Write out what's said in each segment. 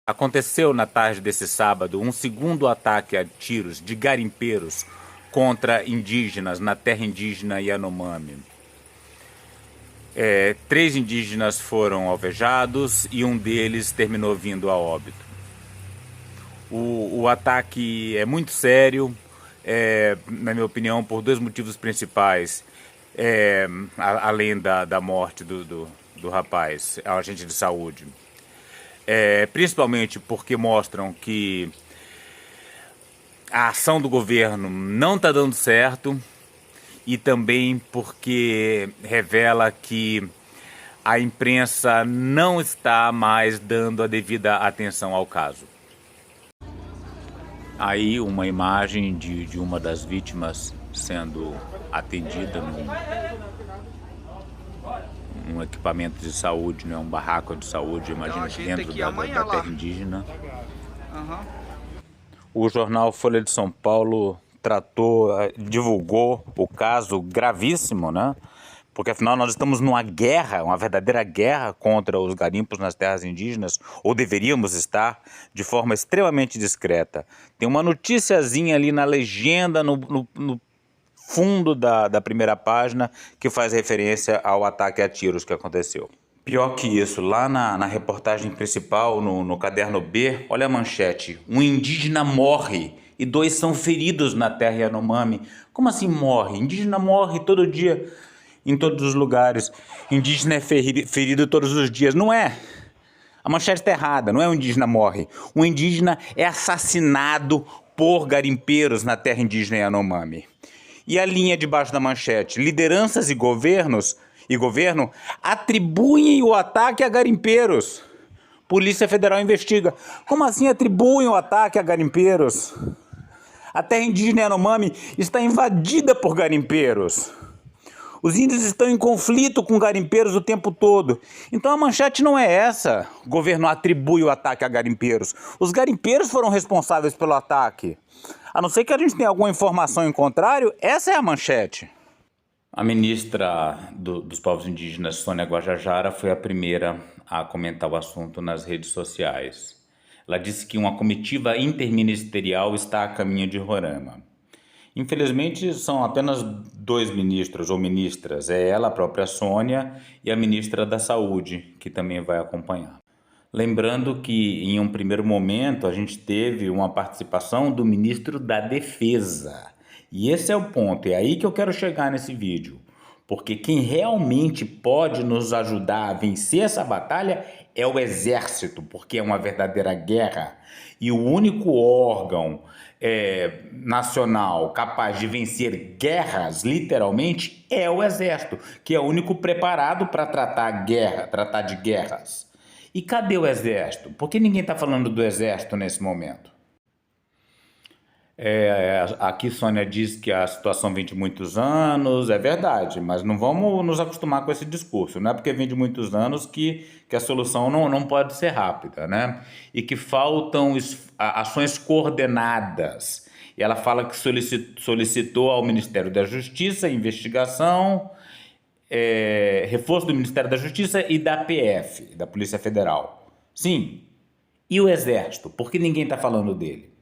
Aconteceu na tarde desse sábado um segundo ataque a tiros de garimpeiros contra indígenas na terra indígena Yanomami. 3 indígenas foram alvejados e um deles terminou vindo a óbito. O ataque é muito sério, na minha opinião, por 2 motivos principais, além da morte do rapaz, agente de saúde. Principalmente porque mostram que a ação do governo não está dando certo e também porque revela que a imprensa não está mais dando a devida atenção ao caso. Aí uma imagem de uma das vítimas sendo atendida num equipamento de saúde, né? Um barraco de saúde, imagina, dentro da terra indígena. O jornal Folha de São Paulo divulgou o caso gravíssimo, né? Porque afinal nós estamos numa guerra, uma verdadeira guerra contra os garimpos nas terras indígenas, ou deveríamos estar, de forma extremamente discreta. Tem uma noticiazinha ali na legenda, no fundo da primeira página, que faz referência ao ataque a tiros que aconteceu. Pior que isso, lá na reportagem principal, no caderno B, olha a manchete: um indígena morre e 2 são feridos na terra Yanomami. Como assim morre? Indígena morre todo dia, em todos os lugares. Indígena é ferido todos os dias. Não é. A manchete está errada, não é um indígena morre. Um indígena é assassinado por garimpeiros na terra indígena Yanomami. E a linha debaixo da manchete: lideranças e governo atribuem o ataque a garimpeiros. Polícia Federal investiga. Como assim atribuem o ataque a garimpeiros? A terra indígena Yanomami está invadida por garimpeiros. Os índios estão em conflito com garimpeiros o tempo todo. Então a manchete não é essa. O governo atribui o ataque a garimpeiros. Os garimpeiros foram responsáveis pelo ataque. A não ser que a gente tenha alguma informação em contrário, essa é a manchete. A ministra dos povos indígenas, Sônia Guajajara, foi a primeira a comentar o assunto nas redes sociais. Ela disse que uma comitiva interministerial está a caminho de Roraima. Infelizmente, são apenas 2 ministros ou ministras. É ela, a própria Sônia, e a ministra da Saúde, que também vai acompanhar. Lembrando que, em um primeiro momento, a gente teve uma participação do ministro da Defesa. E esse é o ponto, é aí que eu quero chegar nesse vídeo. Porque quem realmente pode nos ajudar a vencer essa batalha é o Exército, porque é uma verdadeira guerra. E o único órgão nacional capaz de vencer guerras, literalmente, é o Exército, que é o único preparado para tratar de guerras. E cadê o Exército? Por que ninguém está falando do Exército nesse momento? Aqui Sônia diz que a situação vem de muitos anos, é verdade, mas não vamos nos acostumar com esse discurso. Não é porque vem de muitos anos que a solução não pode ser rápida, né? E que faltam ações coordenadas. E ela fala que solicitou ao Ministério da Justiça investigação, reforço do Ministério da Justiça e da PF, da Polícia Federal. Sim. E o Exército? Por que ninguém está falando dele?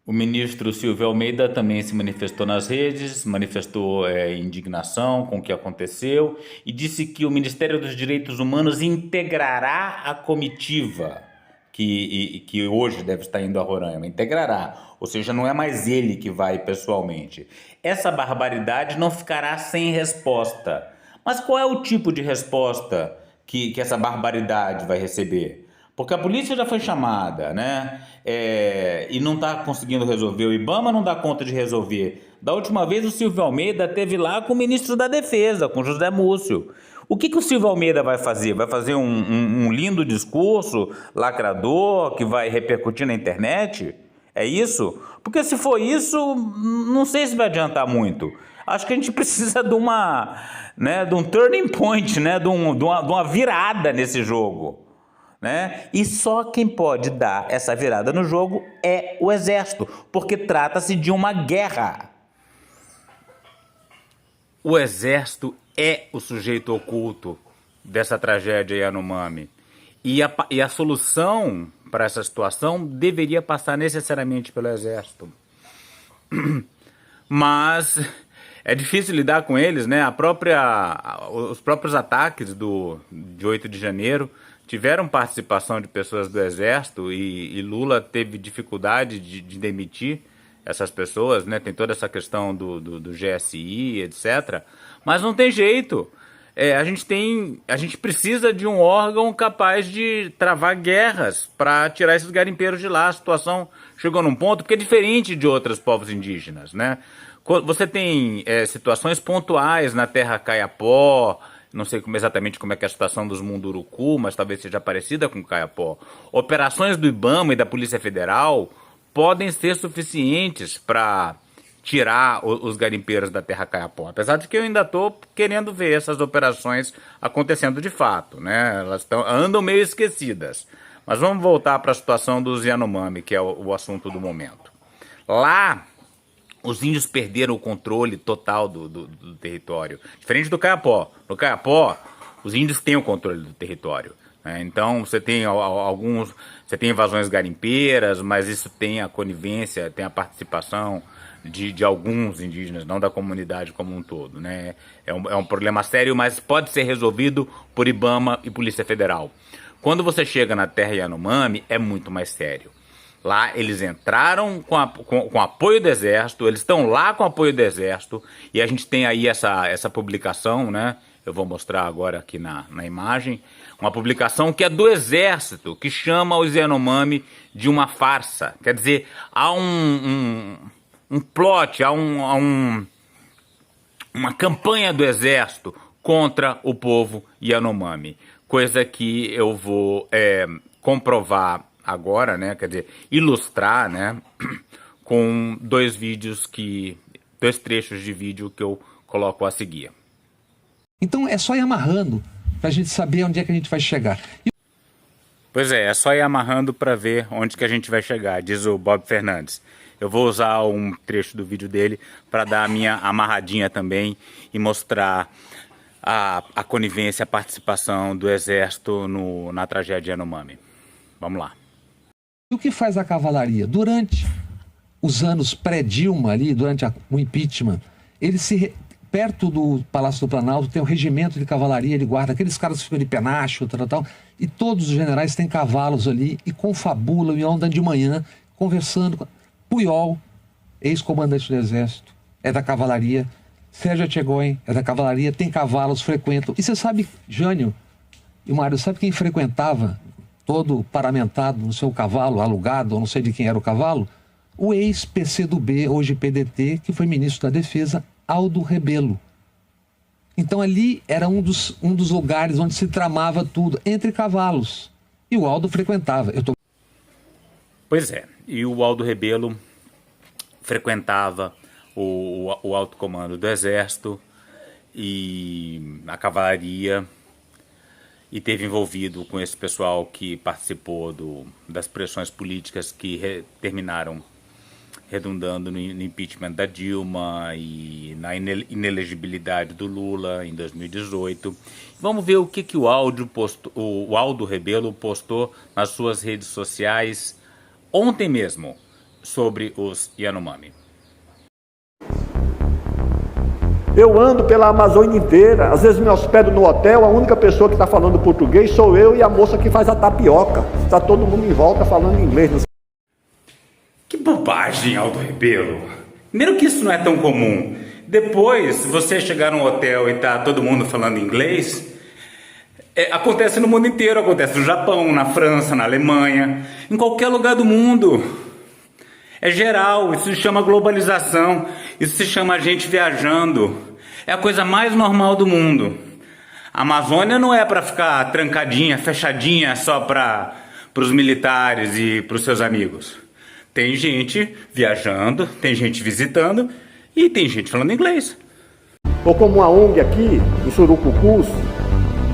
O ministro Silvio Almeida também se manifestou nas redes, manifestou indignação com o que aconteceu e disse que o Ministério dos Direitos Humanos integrará a comitiva que hoje deve estar indo a Roraima. Integrará, ou seja, não é mais ele que vai pessoalmente. Essa barbaridade não ficará sem resposta. Mas qual é o tipo de resposta que essa barbaridade vai receber? Porque a polícia já foi chamada, né? E não está conseguindo resolver. O IBAMA não dá conta de resolver. Da última vez o Silvio Almeida esteve lá com o ministro da Defesa, com José Múcio. O que o Silvio Almeida vai fazer? Vai fazer um lindo discurso lacrador que vai repercutir na internet? É isso? Porque se for isso, não sei se vai adiantar muito. Acho que a gente precisa de um turning point, né? de uma virada nesse jogo. Né? E só quem pode dar essa virada no jogo é o Exército, porque trata-se de uma guerra. O Exército é o sujeito oculto dessa tragédia Yanomami. E a solução para essa situação deveria passar necessariamente pelo Exército. Mas é difícil lidar com eles, né? Os próprios ataques de 8 de janeiro tiveram participação de pessoas do Exército e Lula teve dificuldade de demitir essas pessoas, né? Tem toda essa questão do GSI, etc. Mas não tem jeito. A gente precisa de um órgão capaz de travar guerras para tirar esses garimpeiros de lá. A situação chegou num ponto, porque é diferente de outros povos indígenas, né? Você tem situações pontuais na terra Kayapó, não sei exatamente como é que é a situação dos Munduruku, mas talvez seja parecida com Kayapó. Operações do IBAMA e da Polícia Federal podem ser suficientes para tirar os garimpeiros da terra Kayapó. Apesar de que eu ainda estou querendo ver essas operações acontecendo de fato, né? Elas andam meio esquecidas. Mas vamos voltar para a situação dos Yanomami, que é o assunto do momento. Lá, os índios perderam o controle total do território. Diferente do Kayapó. No Kayapó, os índios têm o controle do território. Né? Então, você tem invasões garimpeiras, mas isso tem a conivência, tem a participação de alguns indígenas, não da comunidade como um todo. Né? É um problema sério, mas pode ser resolvido por IBAMA e Polícia Federal. Quando você chega na terra Yanomami, é muito mais sério. Lá eles entraram com apoio do Exército, eles estão lá com apoio do Exército, e a gente tem aí essa publicação, né? Eu vou mostrar agora aqui na imagem, uma publicação que é do Exército, que chama os Yanomami de uma farsa. Quer dizer, há um plot, há uma campanha do Exército contra o povo Yanomami, coisa que eu vou comprovar agora, né? Quer dizer, ilustrar, né? Com dois trechos de vídeo que eu coloco a seguir. Então é só ir amarrando para a gente saber onde é que a gente vai chegar. Pois é só ir amarrando para ver onde que a gente vai chegar, diz o Bob Fernandes. Eu vou usar um trecho do vídeo dele para dar a minha amarradinha também e mostrar a conivência, a participação do Exército na tragédia Yanomami. Vamos lá. E o que faz a cavalaria? Durante os anos pré-Dilma ali, durante o impeachment, perto do Palácio do Planalto tem um regimento de cavalaria de guarda, aqueles caras que ficam de penacho, tal, e todos os generais têm cavalos ali e confabulam e andam de manhã conversando. Puyol, ex-comandante do Exército, é da cavalaria. Sérgio Etchegóin é da cavalaria, tem cavalos, frequentam. E você sabe, Jânio e Mário, sabe quem frequentava, todo paramentado no seu cavalo, alugado, ou não sei de quem era o cavalo? O ex-PCdoB, hoje PDT, que foi ministro da Defesa, Aldo Rebelo. Então ali era um dos lugares onde se tramava tudo, entre cavalos. E o Aldo frequentava. Pois é, e o Aldo Rebelo frequentava o alto comando do Exército e a cavalaria, e teve envolvido com esse pessoal que participou das pressões políticas que terminaram redundando no impeachment da Dilma e na inelegibilidade do Lula em 2018. Vamos ver o que o Aldo Rebelo postou nas suas redes sociais ontem mesmo sobre os Yanomami. Eu ando pela Amazônia inteira, às vezes me hospedo no hotel, a única pessoa que está falando português sou eu e a moça que faz a tapioca. Está todo mundo em volta falando inglês. Que bobagem, Aldo Rebelo. Primeiro que isso não é tão comum. Depois, se você chegar num hotel e tá todo mundo falando inglês, acontece no mundo inteiro, acontece no Japão, na França, na Alemanha, em qualquer lugar do mundo. É geral, isso se chama globalização, isso se chama gente viajando. É a coisa mais normal do mundo. A Amazônia não é para ficar trancadinha, fechadinha só para os militares e para os seus amigos. Tem gente viajando, tem gente visitando e tem gente falando inglês. Ou como uma ONG aqui, em Surucucus,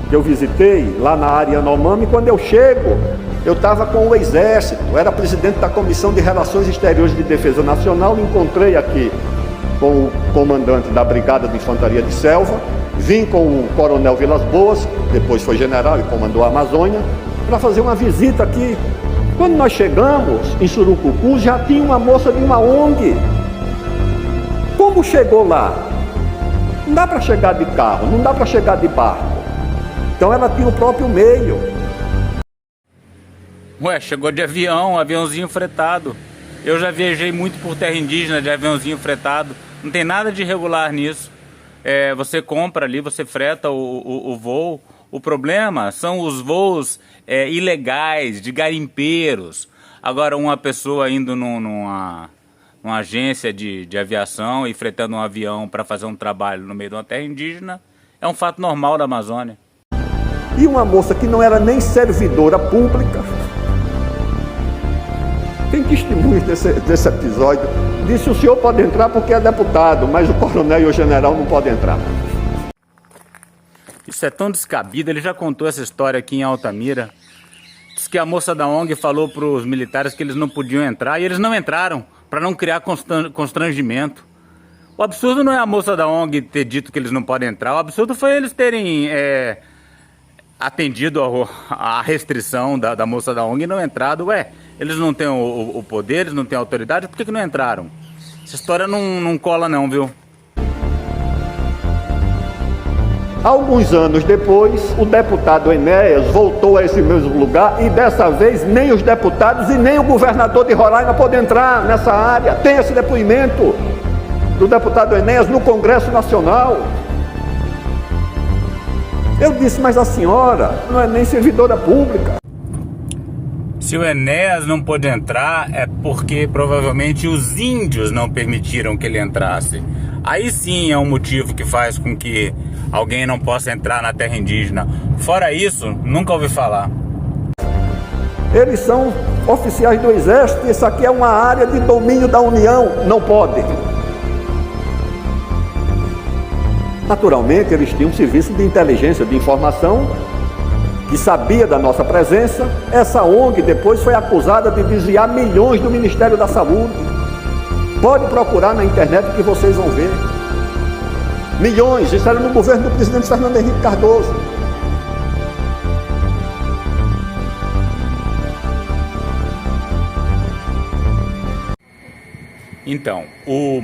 que eu visitei, lá na área Yanomami, quando eu chego, eu estava com o Exército, eu era presidente da Comissão de Relações Exteriores de Defesa Nacional, me encontrei aqui com o comandante da Brigada de Infantaria de Selva, vim com o coronel Vilas Boas, depois foi general e comandou a Amazônia, para fazer uma visita aqui Quando nós chegamos em Surucucu, já tinha uma moça de uma ONG. Como chegou lá? Não dá para chegar de carro, não dá para chegar de barco. Então ela tinha o próprio meio. Ué, chegou de avião, aviãozinho fretado. Eu já viajei muito por terra indígena de aviãozinho fretado. Não tem nada de irregular nisso. Você compra ali, você freta o voo. O problema são os voos ilegais, de garimpeiros. Agora, uma pessoa indo numa agência de aviação e fretando um avião para fazer um trabalho no meio de uma terra indígena é um fato normal da Amazônia. E uma moça que não era nem servidora pública, tem testemunhos desse episódio, disse: o senhor pode entrar porque é deputado, mas o coronel e o general não podem entrar. Isso é tão descabido, ele já contou essa história aqui em Altamira. Diz que a moça da ONG falou para os militares que eles não podiam entrar e eles não entraram, para não criar constrangimento. O absurdo não é a moça da ONG ter dito que eles não podem entrar, o absurdo foi eles terem atendido a restrição da moça da ONG e não entrado. Ué, eles não têm o poder, eles não têm a autoridade, por que não entraram? Essa história não cola não, viu? Alguns anos depois, o deputado Enéas voltou a esse mesmo lugar e dessa vez nem os deputados e nem o governador de Roraima podem entrar nessa área. Tem esse depoimento do deputado Enéas no Congresso Nacional. Eu disse: mas a senhora não é nem servidora pública. Se o Enéas não pôde entrar, é porque provavelmente os índios não permitiram que ele entrasse. Aí sim é um motivo que faz com que alguém não possa entrar na terra indígena. Fora isso, nunca ouvi falar. Eles são oficiais do Exército e isso aqui é uma área de domínio da União. Não pode. Naturalmente, eles tinham um serviço de inteligência, de informação, que sabia da nossa presença. Essa ONG depois foi acusada de desviar milhões do Ministério da Saúde. Pode procurar na internet que vocês vão ver. Milhões, isso era no governo do presidente Fernando Henrique Cardoso. Então, o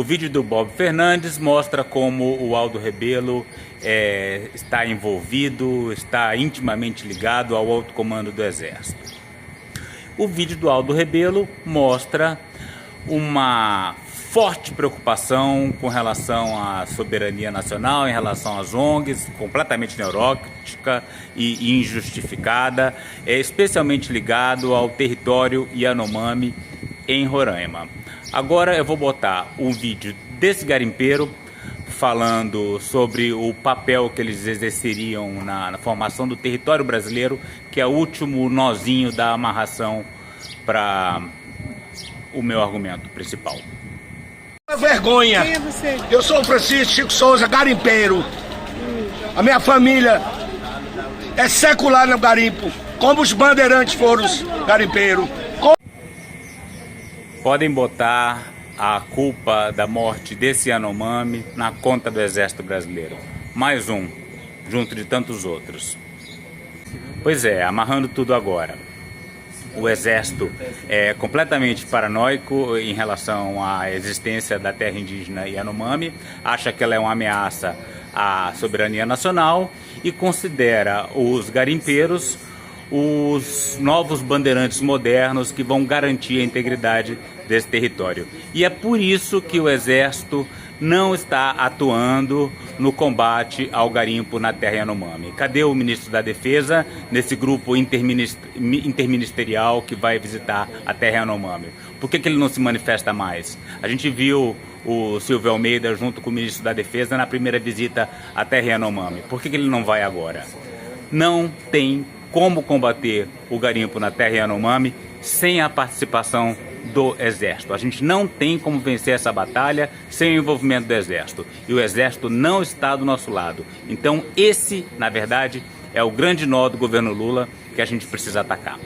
vídeo do Bob Fernandes mostra como o Aldo Rebelo está envolvido, está intimamente ligado ao alto comando do Exército. O vídeo do Aldo Rebelo mostra uma forte preocupação com relação à soberania nacional, em relação às ONGs, completamente neurótica e injustificada, especialmente ligado ao território Yanomami em Roraima. Agora eu vou botar um vídeo desse garimpeiro falando sobre o papel que eles exerceriam na formação do território brasileiro, que é o último nozinho da amarração para o meu argumento principal. Vergonha. Quem é você? Eu sou o Francisco Chico Souza, garimpeiro. A minha família é secular no garimpo, como os bandeirantes foram os garimpeiros. Podem botar a culpa da morte desse Yanomami na conta do Exército Brasileiro. Mais um, junto de tantos outros. Pois é, amarrando tudo agora. O Exército é completamente paranoico em relação à existência da terra indígena Yanomami, acha que ela é uma ameaça à soberania nacional e considera os garimpeiros os novos bandeirantes modernos que vão garantir a integridade desse território. E é por isso que o Exército não está atuando no combate ao garimpo na terra Yanomami. Cadê o ministro da Defesa nesse grupo interministerial que vai visitar a terra Yanomami? Por que ele não se manifesta mais? A gente viu o Silvio Almeida junto com o ministro da Defesa na primeira visita à terra Yanomami. Por que ele não vai agora? Não tem como combater o garimpo na terra Yanomami sem a participação do Exército. A gente não tem como vencer essa batalha sem o envolvimento do Exército. E o Exército não está do nosso lado. Então esse, na verdade, é o grande nó do governo Lula que a gente precisa atacar.